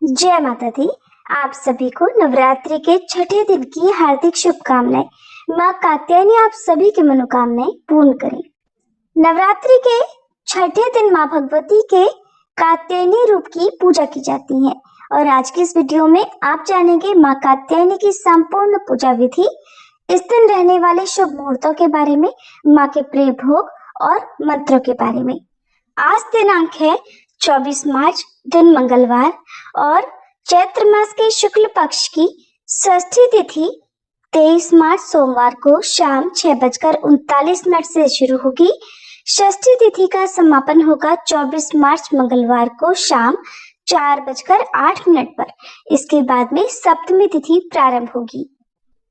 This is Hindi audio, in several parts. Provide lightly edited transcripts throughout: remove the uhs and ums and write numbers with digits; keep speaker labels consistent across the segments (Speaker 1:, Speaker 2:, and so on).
Speaker 1: जय माता दी। आप सभी को नवरात्रि के छठे दिन की हार्दिक शुभकामनाएं। माँ कात्यायनी आप सभी की मनोकामनाएं पूर्ण करें। नवरात्रि के छठे दिन माँ भगवती के कात्यायनी रूप की पूजा की जाती है और आज की इस वीडियो में आप जानेंगे माँ कात्यायनी की संपूर्ण पूजा विधि, इस दिन रहने वाले शुभ मुहूर्तों के बारे में, माँ के प्रिय भोग और मंत्रों के बारे में। आज दिनांक है 24 मार्च, दिन मंगलवार और चैत्र मास के शुक्ल पक्ष की षष्ठी तिथि 23 मार्च सोमवार को शाम 6:39 से शुरू होगी। षष्ठी तिथि का समापन होगा 24 मार्च मंगलवार को शाम 4:08 पर। इसके बाद में सप्तमी तिथि प्रारंभ होगी।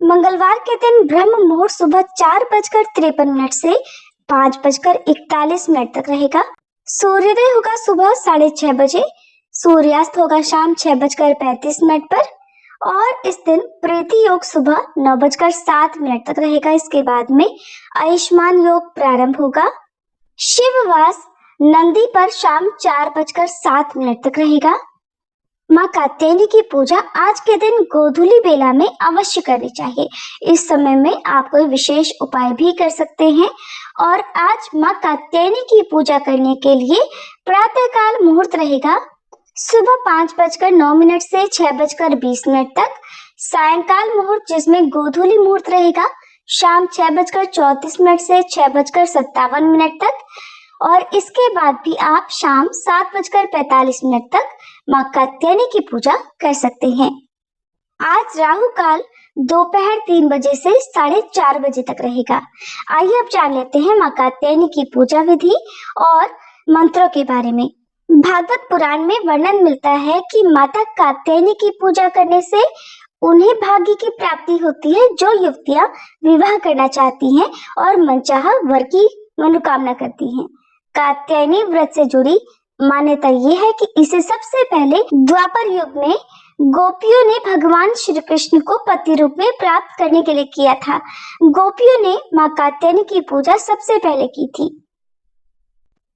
Speaker 1: मंगलवार के दिन ब्रह्म मुहूर्त सुबह 4:53 से 5:41 तक रहेगा। सूर्योदय होगा सुबह 6:30 बजे, सूर्यास्त होगा शाम 6:35 पर और इस दिन प्रीति योग सुबह 9:07 तक रहेगा। इसके बाद में आयुष्मान योग प्रारंभ होगा। शिववास नंदी पर शाम 4:07 तक रहेगा। माँ कात्यायनी की पूजा आज के दिन गोधूली बेला में अवश्य करनी चाहिए। इस समय में आप कोई विशेष उपाय भी कर सकते हैं और आज माँ कात्यायनी की पूजा करने के लिए प्रातःकाल मुहूर्त रहेगा सुबह 5:09 से 6:20 तक। सायंकाल मुहूर्त जिसमें गोधूली मुहूर्त रहेगा शाम 6:34 से 6:57 तक और इसके बाद भी आप शाम 7:45 तक माँ कात्यायनी की पूजा कर सकते हैं। आज राहु काल दोपहर 3 बजे से 4:30 बजे तक रहेगा। आइए अब जान लेते हैं माँ कात्यायनी की पूजा विधि और मंत्रों के बारे में। भागवत पुराण में वर्णन मिलता है कि माता कात्यायनी की पूजा करने से उन्हें भाग्य की प्राप्ति होती है। जो युवतियां विवाह करना चाहती हैं और मनचाहा वर की मनोकामना करती हैं। कात्यायनी व्रत से जुड़ी मान्यता ये है कि इसे सबसे पहले द्वापर युग में गोपियों ने भगवान श्री कृष्ण को पति रूप में प्राप्त करने के लिए किया था। गोपियों ने माँ कात्यायनी की पूजा सबसे पहले की थी।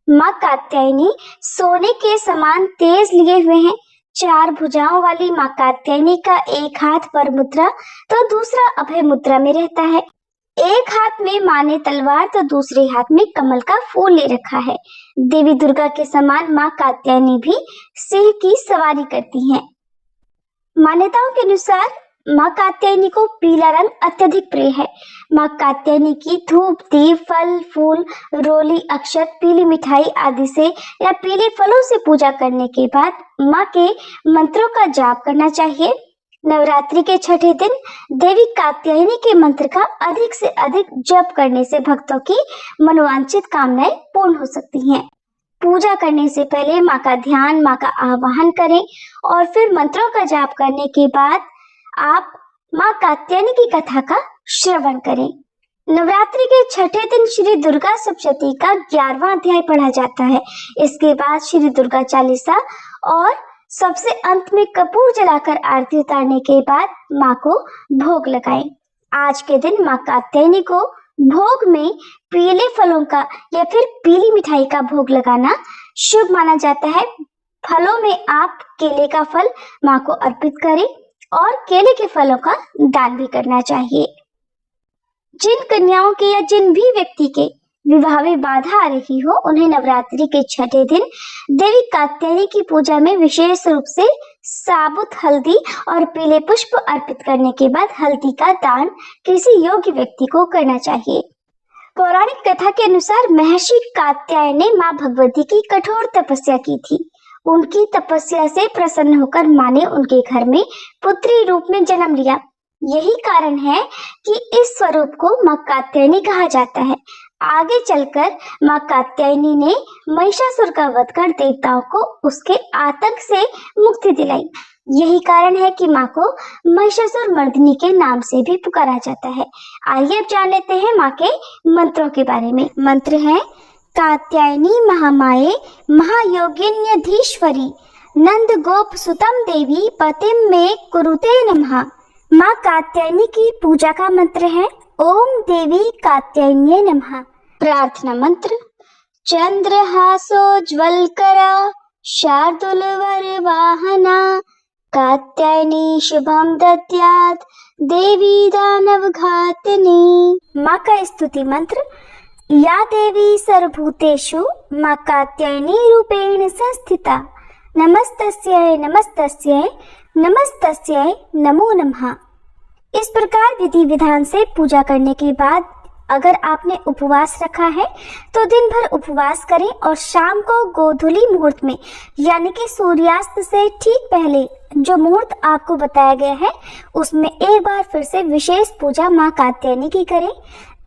Speaker 1: माँ कात्यायनी सोने के समान तेज लिए हुए हैं। 4 भुजाओं वाली माँ कात्यायनी का एक हाथ पर मुद्रा तो दूसरा अभय मुद्रा में रहता है। एक हाथ में माँ ने तलवार तो दूसरे हाथ में कमल का फूल ले रखा है। देवी दुर्गा के समान माँ कात्यायनी भी सिंह की सवारी करती हैं। मान्यताओं के अनुसार माँ कात्यायनी को पीला रंग अत्यधिक प्रिय है। माँ कात्यायनी की धूप, दीप, फल, फूल, रोली, अक्षत, पीली मिठाई आदि से या पीले फलों से पूजा करने के बाद माँ के मंत्रों का जाप करना चाहिए। नवरात्रि के छठे दिन देवी कात्यायनी के मंत्र का अधिक से अधिक जप करने से भक्तों की मनोवांछित कामनाएं पूर्ण हो सकती हैं। पूजा करने से पहले माँ का ध्यान, माँ का आवाहन करें और फिर मंत्रों का जाप करने के बाद आप माँ कात्यायनी की कथा का श्रवण करें। नवरात्रि के छठे दिन श्री दुर्गा सप्तशती का 11वां अध्याय पढ़ा जाता है। इसके बाद श्री दुर्गा चालीसा और सबसे अंत में कपूर जलाकर आरती उतारने के बाद माँ को भोग लगाएं। आज के दिन माँ कात्यायनी को भोग में पीले फलों का या फिर पीली मिठाई का भोग लगाना शुभ माना जाता है। फलों में आप केले का फल माँ को अर्पित करें और केले के फलों का दान भी करना चाहिए। जिन कन्याओं के या जिन भी व्यक्ति के विवाह में बाधा आ रही हो, उन्हें नवरात्रि के छठे दिन देवी कात्यायनी की पूजा में विशेष रूप से साबुत हल्दी और पीले पुष्प अर्पित करने के बाद हल्दी का दान किसी योग्य व्यक्ति को करना चाहिए। पौराणिक कथा के अनुसार महर्षि कात्यायन ने माँ भगवती की कठोर तपस्या की थी। उनकी तपस्या से प्रसन्न होकर माँ ने उनके घर में पुत्री रूप में जन्म लिया। यही कारण है कि इस स्वरूप को माँ कात्यायनी कहा जाता है। आगे चलकर माँ कात्यायनी ने महिषासुर का वध कर देवताओं को उसके आतंक से मुक्ति दिलाई। यही कारण है कि माँ को महिषासुर मर्दिनी के नाम से भी पुकारा जाता है। आइए अब जान लेते हैं माँ के मंत्रों के बारे में। मंत्र है कात्यायनी महामाये महायोगिन्यधीश्वरी नंद गोप सुतम देवी पतिम में कुरुते नमः। माँ कात्यायनी की पूजा का मंत्र है ओम देवी कात्यायन्ये नमः। प्रार्थना मंत्र चंद्रहासोज्ज्वलकरा शार्दूलवर वाहना कात्यायनी शुभम दद्यात् देवी दानवघातिनी। माँ का स्तुति मंत्र। या देवी सर्वभूतेषु माँ कात्यायनी रूपेण संस्थिता, नमस्तस्यै नमस्तस्यै नमस्तस्यै नमो नमः। इस प्रकार विधि विधान से पूजा करने के बाद अगर आपने उपवास रखा है तो दिन भर उपवास करें और शाम को गोधूली मुहूर्त में यानी कि सूर्यास्त से ठीक पहले जो मुहूर्त आपको बताया गया है उसमें एक बार फिर से विशेष पूजा माँ कात्यायनी की करें,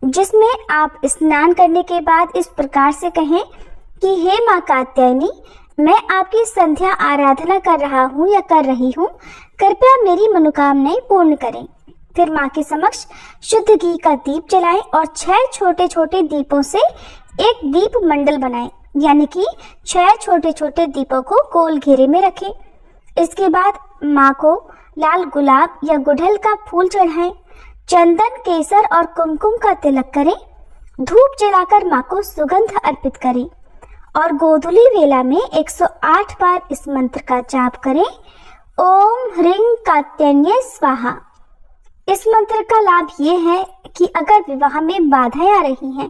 Speaker 1: जिसमें आप स्नान करने के बाद इस प्रकार से कहें कि हे माँ कात्यायनी, मैं आपकी संध्या आराधना कर रहा हूँ या कर रही हूँ, कृपया मेरी मनोकामनाएं पूर्ण करें। फिर माँ के समक्ष शुद्ध घी का दीप जलाएं और 6 छोटे छोटे दीपों से एक दीप मंडल बनाएं, यानी कि 6 छोटे छोटे दीपों को गोल घेरे में रखें। इसके बाद माँ को लाल गुलाब या गुड़हल का फूल चढ़ाएं, चंदन, केसर और कुमकुम का तिलक करें, धूप जलाकर माँ को सुगंध अर्पित करें और गोधूली वेला में 108 बार इस मंत्र का जाप करें, ओम ह्रीं कात्यायन्यै स्वाहा। इस मंत्र का लाभ ये है कि अगर विवाह में बाधाएं आ रही हैं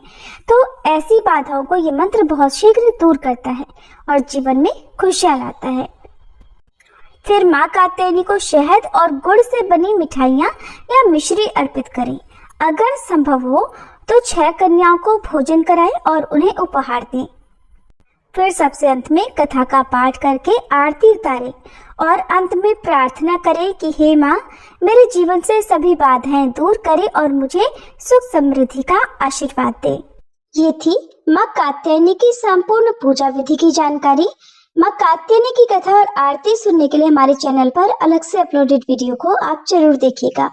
Speaker 1: तो ऐसी बाधाओं को ये मंत्र बहुत शीघ्र दूर करता है और जीवन में खुशियां लाता है। फिर माँ कात्यायनी को शहद और गुड़ से बनी मिठाइयाँ या मिश्री अर्पित करें। अगर संभव हो तो 6 कन्याओं को भोजन कराएं और उन्हें उपहार दें। फिर सबसे अंत में कथा का पाठ करके आरती उतारें और अंत में प्रार्थना करें कि हे माँ, मेरे जीवन से सभी बाधाएं दूर करें और मुझे सुख समृद्धि का आशीर्वाद दे। ये थी माँ कात्यायनी की संपूर्ण पूजा विधि की जानकारी। माँ कात्यायनी की कथा और आरती सुनने के लिए हमारे चैनल पर अलग से अपलोडेड वीडियो को आप जरूर देखिएगा।